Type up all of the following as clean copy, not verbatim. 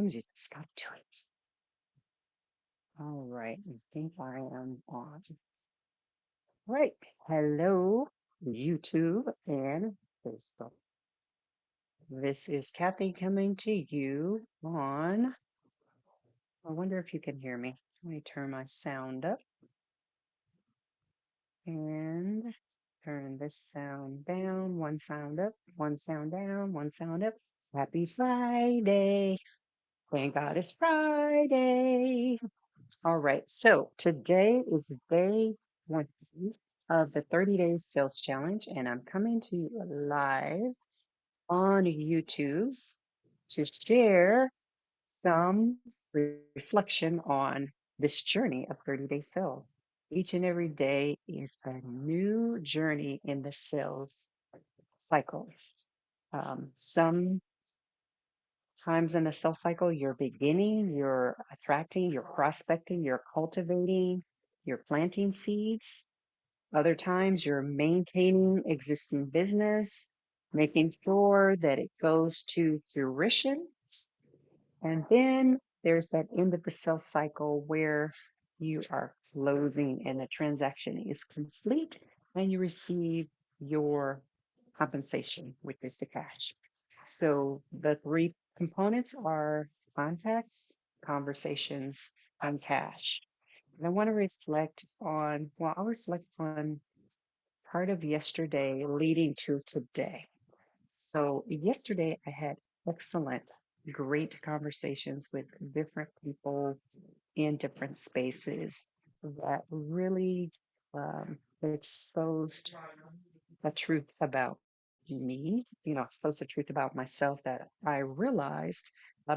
Sometimes you just got to do it. All right. I think I am on. Right. Hello, YouTube and Facebook. This is Kathy coming to you on. I wonder if you can hear me. Let me turn my sound up and turn this sound down. One sound up, one sound down, one sound up. Happy Friday. Thank God it's Friday. All right. So today is day 20 of the 30 days sales challenge, and I'm coming to you live on YouTube to share some reflection on this journey of 30 day sales. Each and every day is a new journey in the sales cycle. Some times in the sales cycle, you're beginning, you're attracting, you're prospecting, you're cultivating, you're planting seeds. Other times, you're maintaining existing business, making sure that it goes to fruition. And then there's that end of the sales cycle where you are closing and the transaction is complete and you receive your compensation, which is the cash. So the three components are contacts, conversations, and cash. And I want to reflect on, well, I'll reflect on part of yesterday leading to today. So yesterday I had excellent, great conversations with different people in different spaces that really exposed a truth about me, exposed the truth about myself that I realized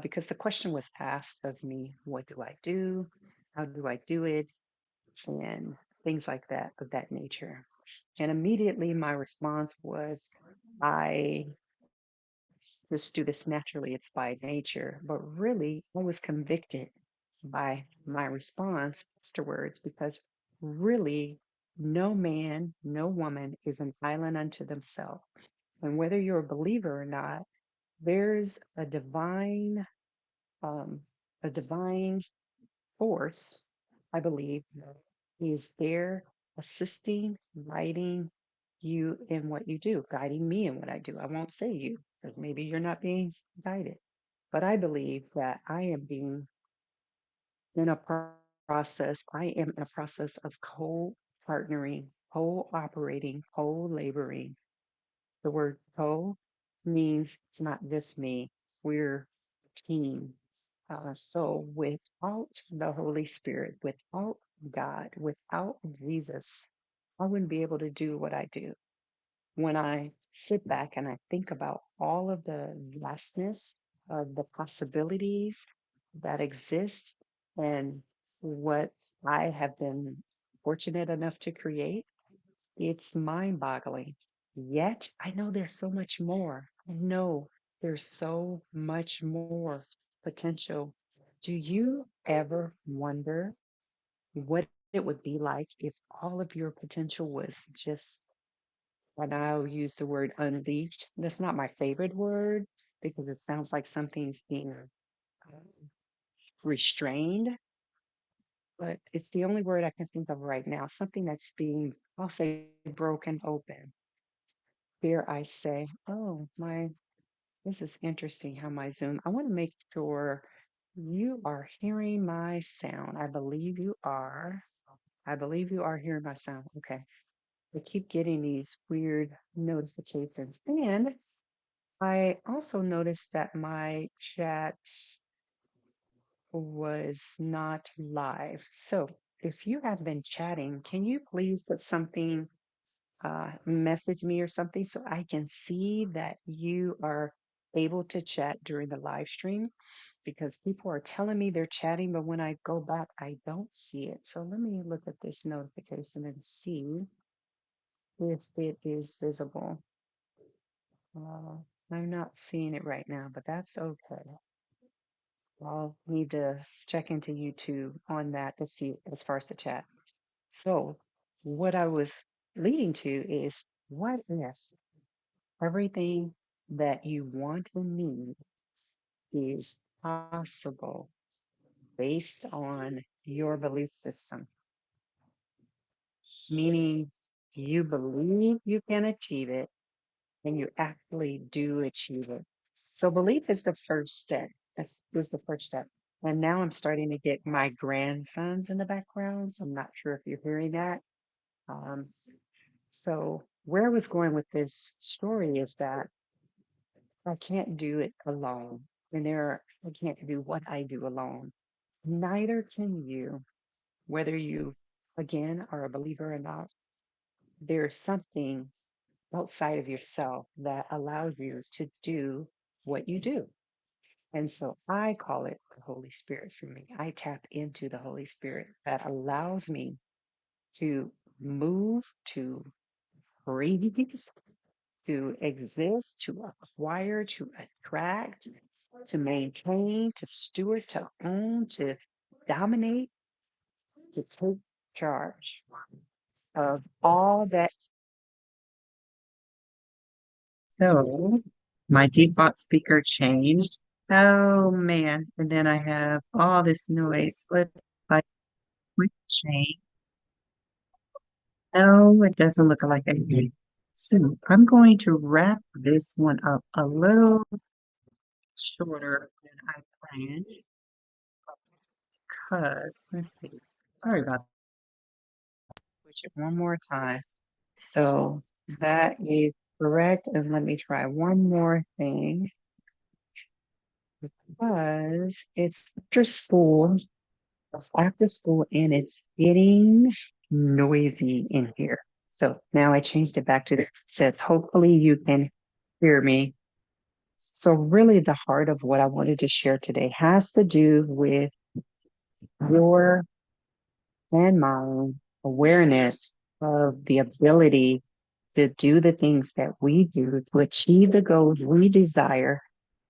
because the question was asked of me, what do I do? How do I do it? And things like that, of that nature. And immediately my response was, I just do this naturally. It's by nature. But really, I was convicted by my response afterwards because really, no man, no woman is an island unto themselves. And whether you're a believer or not, there's um, a divine force, I believe, is there assisting, guiding you in what you do, guiding me in what I do. I won't say you, because maybe you're not being guided. But I believe that I am being in a process, I am in a process of co-partnering, co-operating, co-laboring. The word co means it's not just me, we're a team. So without the Holy Spirit, without God, without Jesus, I wouldn't be able to do what I do. When I sit back and I think about all of the vastness of the possibilities that exist and what I have been fortunate enough to create, it's mind boggling. Yet I know there's so much more. I know there's so much more potential. Do you ever wonder what it would be like if all of your potential was just, and I'll use the word unleashed? That's not my favorite word because it sounds like something's being restrained, but it's the only word I can think of right now. Something that's being, I'll say, broken open. Here I say, oh, this is interesting how my Zoom, I want to make sure you are hearing my sound. I believe you are. I believe you are hearing my sound. Okay. I keep getting these weird notifications. And I also noticed that my chat was not live. So if you have been chatting, can you please put something, message me or something so I can see that you are able to chat during the live stream? Because people are telling me they're chatting, but when I go back, I don't see it. So let me look at this notification and see if it is visible. Uh, I'm not seeing it right now, but that's okay. I'll need to check into YouTube on that to see as far as the chat. So, what I was leading to is, what if everything that you want and need is possible based on your belief system, meaning you believe you can achieve it and you actually do achieve it. So belief is the first step. That is the first step. And now I'm starting to get my grandsons in the background. So I'm not sure if you're hearing that. Um, so where I was going with this story is that I can't do it alone. And I can't do what I do alone. Neither can you, whether you, again, are a believer or not. There's something outside of yourself that allows you to do what you do. And so I call it the Holy Spirit for me. I tap into the Holy Spirit that allows me to move, to breathe, to exist, to acquire, to attract, to maintain, to steward, to own, to dominate, to take charge of all that. So my default speaker changed. Oh man. And then I have all this noise. Let's like quick change. No, it doesn't look like I did. So I'm going to wrap this one up a little shorter than I planned because let's see. Sorry about switch it one more time. So that is correct. And let me try one more thing because it's after school and it's getting noisy in here. So now I changed it back to the sets. Hopefully you can hear me. So really the heart of what I wanted to share today has to do with your and my awareness of the ability to do the things that we do to achieve the goals we desire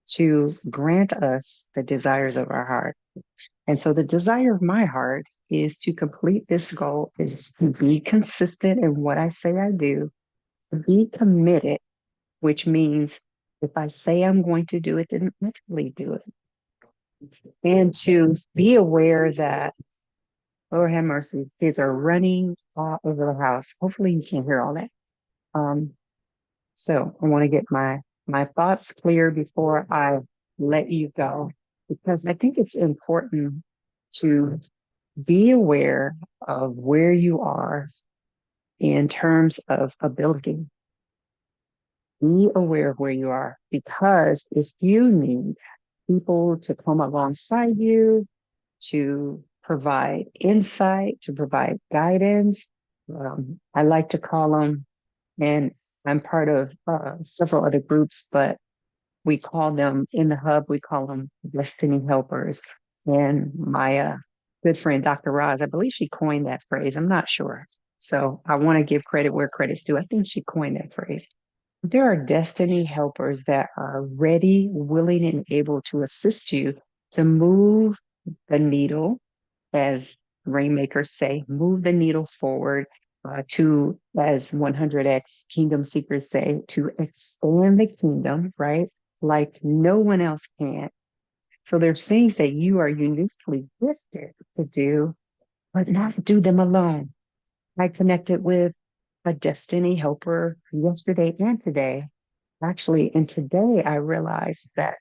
to grant us the desires of our heart. And so the desire of my heart is to complete this goal, is to be consistent in what I say I do, be committed, which means if I say I'm going to do it, then actually do it. And to be aware that, Lord have mercy, kids are running all over the house. Hopefully you can hear all that. Um, so I want to get my thoughts clear before I let you go, because I think it's important to be aware of where you are in terms of ability. Be aware of where you are, because if you need people to come alongside you, to provide insight, to provide guidance, I like to call them, and I'm part of several other groups, but we call them in the hub, we call them destiny helpers. And my good friend, Dr. Roz, I believe she coined that phrase. I'm not sure. So I want to give credit where credit's due. I think she coined that phrase. There are destiny helpers that are ready, willing, and able to assist you to move the needle, as rainmakers say, move the needle forward, to, as 100x kingdom seekers say, to expand the kingdom, right? Like no one else can. So there's things that you are uniquely gifted to do, but not do them alone. I connected with a destiny helper yesterday and today. Actually, and today I realized that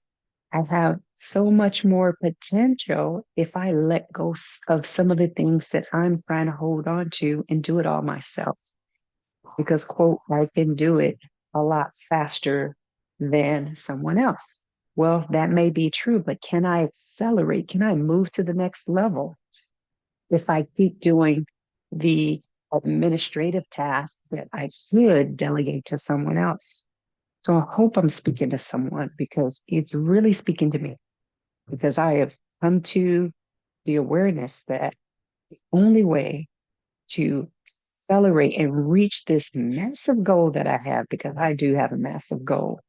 I have so much more potential if I let go of some of the things that I'm trying to hold on to and do it all myself. Because, quote, I can do it a lot faster than someone else. Well, that may be true, but can I accelerate? Can I move to the next level if I keep doing the administrative tasks that I should delegate to someone else? So I hope I'm speaking to someone, because it's really speaking to me, because I have come to the awareness that the only way to accelerate and reach this massive goal that I have, because I do have a massive goal,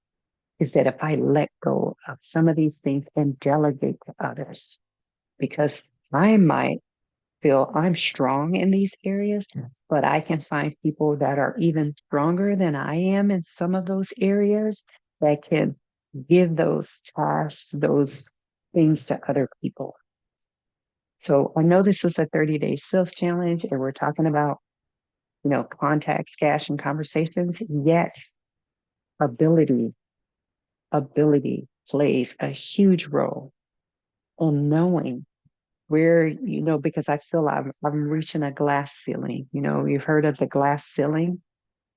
is that if I let go of some of these things and delegate to others, because I might feel I'm strong in these areas, but I can find people that are even stronger than I am in some of those areas that can give those tasks, those things to other people. So I know this is a 30-day sales challenge and we're talking about, contacts, cash, and conversations, yet ability, ability plays a huge role in knowing where, because I feel I'm reaching a glass ceiling. You've heard of the glass ceiling.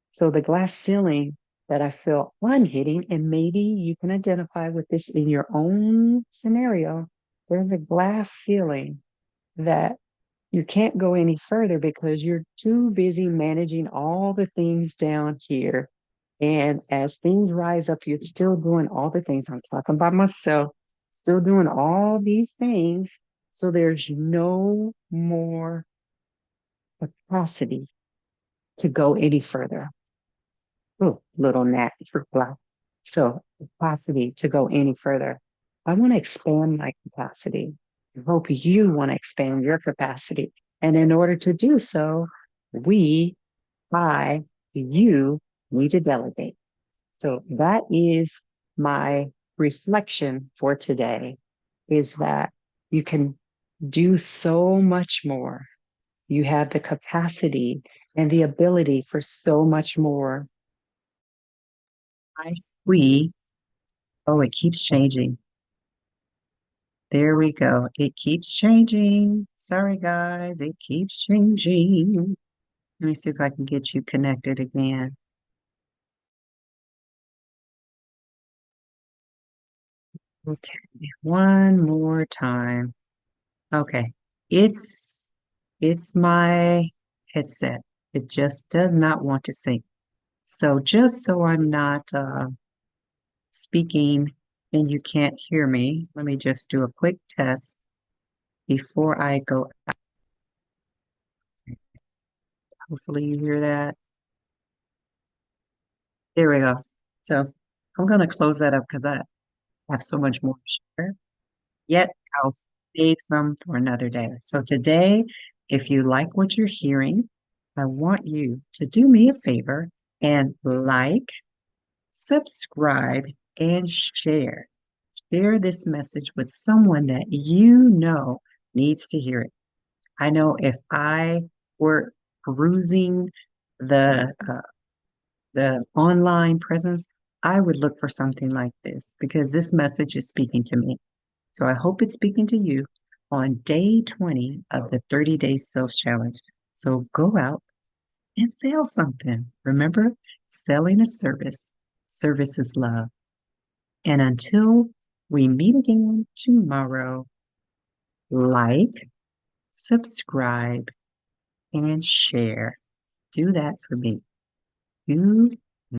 So the glass ceiling that I feel I'm hitting, and maybe you can identify with this in your own scenario. There's a glass ceiling that you can't go any further because you're too busy managing all the things down here. And as things rise up, you're still doing all the things. I'm talking about myself, still doing all these things. So there's no more capacity to go any further. Oh, little gnat for fly. So capacity to go any further. I want to expand my capacity. I hope you want to expand your capacity. And in order to do so, we, I, you need to delegate. So that is my reflection for today is that you can do so much more. You have the capacity and the ability for so much more. I, we, oh, it keeps changing. There we go. It keeps changing. Sorry, guys. It keeps changing. Let me see if I can get you connected again. Okay, one more time. Okay. It's it's my headset. It just does not want to sync. So just so I'm not speaking and you can't hear me, let me just do a quick test before I go. Hopefully you hear that. There we go. So I'm going to close that up because I have so much more to share. Yet I'll save some for another day. So today, if you like what you're hearing, I want you to do me a favor and like, subscribe, and share. Share this message with someone that you know needs to hear it. I know if I were perusing the the online presence, I would look for something like this because this message is speaking to me. So I hope it's speaking to you on day 20 of the 30 Day Sales Challenge. So go out and sell something. Remember, selling a service, service is love. And until we meet again tomorrow, like, subscribe, and share. Do that for me. You